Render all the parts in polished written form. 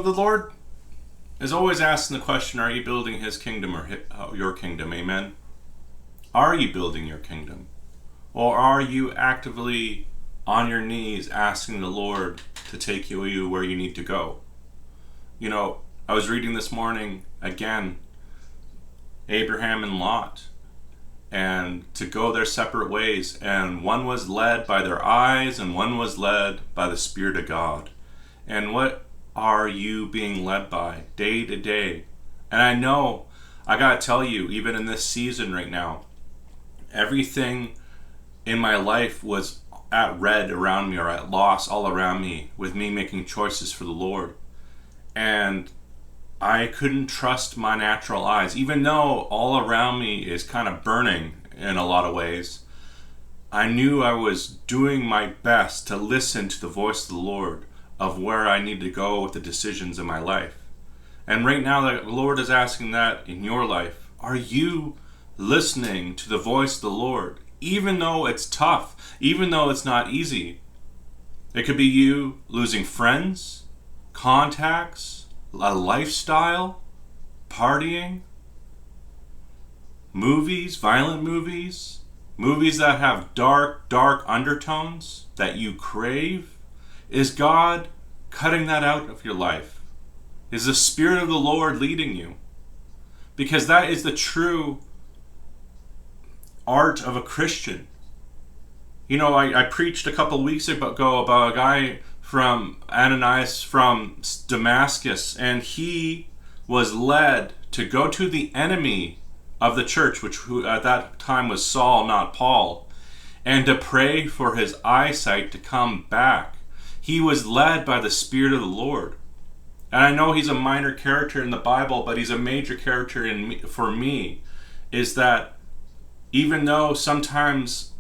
the Lord is always asking the question, are you building his kingdom or your kingdom? Amen. Are you building your kingdom? Or are you actively on your knees asking the Lord to take you where you need to go? You know, I was reading this morning again, Abraham and Lot, and to go their separate ways, and one was led by their eyes and one was led by the Spirit of God. And what are you being led by day to day? And I know, I gotta tell you, even in this season right now, everything in my life was at red around me or at loss all around me, with me making choices for the Lord. And I couldn't trust my natural eyes, even though all around me is kind of burning in a lot of ways. I knew I was doing my best to listen to the voice of the Lord of where I need to go with the decisions in my life. And right now the Lord is asking that in your life. Are you listening to the voice of the Lord? Even though it's tough, even though it's not easy. It could be you losing friends, contacts, a lifestyle, partying, movies, violent movies, movies that have dark undertones that you crave. Is God cutting that out of your life? Is the Spirit of the Lord leading you? Because that is the true art of a Christian. You know, I preached a couple weeks ago about a guy from Ananias from Damascus, and he was led to go to the enemy of the church, who at that time was Saul, not Paul, and to pray for his eyesight to come back. He was led by the Spirit of the Lord. And I know he's a minor character in the Bible, but he's a major character for me, is that even though sometimes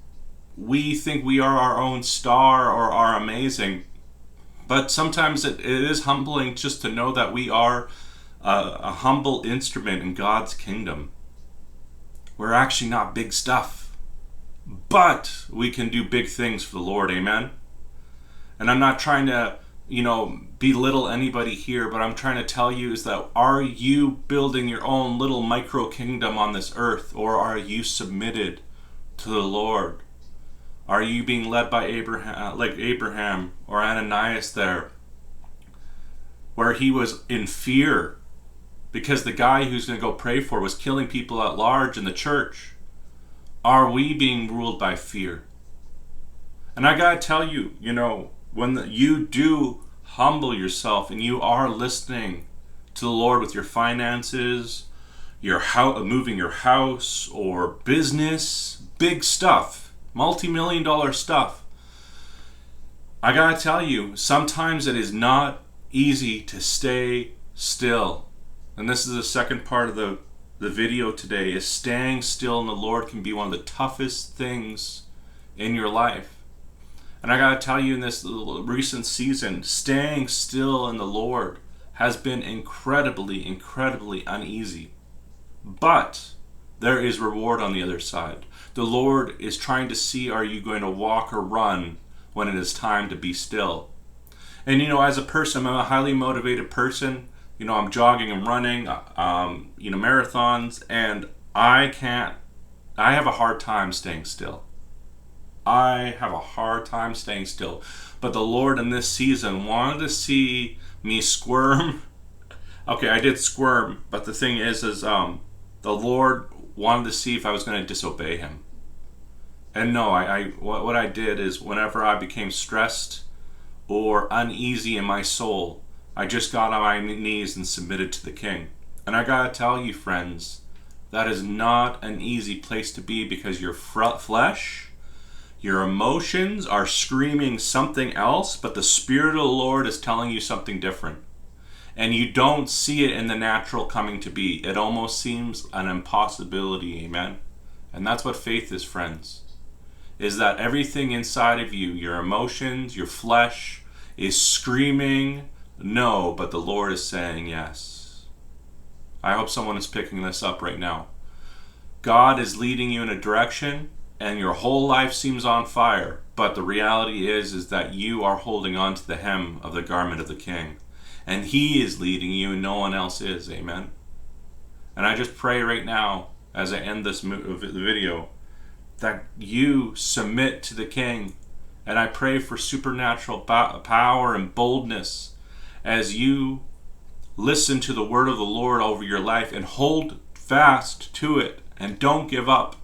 we think we are our own star or are amazing, but sometimes it is humbling just to know that we are a humble instrument in God's kingdom. We're actually not big stuff, but we can do big things for the Lord, amen? And I'm not trying to, belittle anybody here, but I'm trying to tell you is that, are you building your own little micro kingdom on this earth, or are you submitted to the Lord? Are you being led by Abraham, like Abraham or Ananias there, where he was in fear because the guy who's going to go pray for was killing people at large in the church? Are we being ruled by fear? And I gotta tell you, when you do humble yourself and you are listening to the Lord with your finances, your moving your house or business, big stuff, multi-million-dollar stuff, I gotta tell you, sometimes it is not easy to stay still. And this is the second part of the video today, is staying still in the Lord can be one of the toughest things in your life. And I gotta tell you, in this recent season, staying still in the Lord has been incredibly uneasy. But there is reward on the other side. The Lord is trying to see, are you going to walk or run when it is time to be still? And as a person, I'm a highly motivated person. I'm jogging and running, marathons, and I have a hard time staying still. I have a hard time staying still. But the Lord in this season wanted to see me squirm. Okay, I did squirm, but the thing is the Lord wanted to see if I was going to disobey him. And no, what I did is, whenever I became stressed or uneasy in my soul, I just got on my knees and submitted to the King. And I gotta tell you, friends, that is not an easy place to be, because your flesh, your emotions are screaming something else, but the Spirit of the Lord is telling you something different. And you don't see it in the natural coming to be. It almost seems an impossibility, amen? And that's what faith is, friends. Is that everything inside of you, your emotions, your flesh, is screaming no, but the Lord is saying yes. I hope someone is picking this up right now. God is leading you in a direction, and your whole life seems on fire, but the reality is that you are holding on to the hem of the garment of the King. and He is leading you and no one else is. Amen. And I just pray right now, as I end this video, that you submit to the King. And I pray for supernatural power and boldness as you listen to the word of the Lord over your life and hold fast to it and don't give up.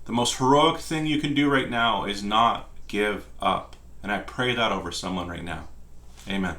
The most heroic thing you can do right now is not give up. And I pray that over someone right now. Amen.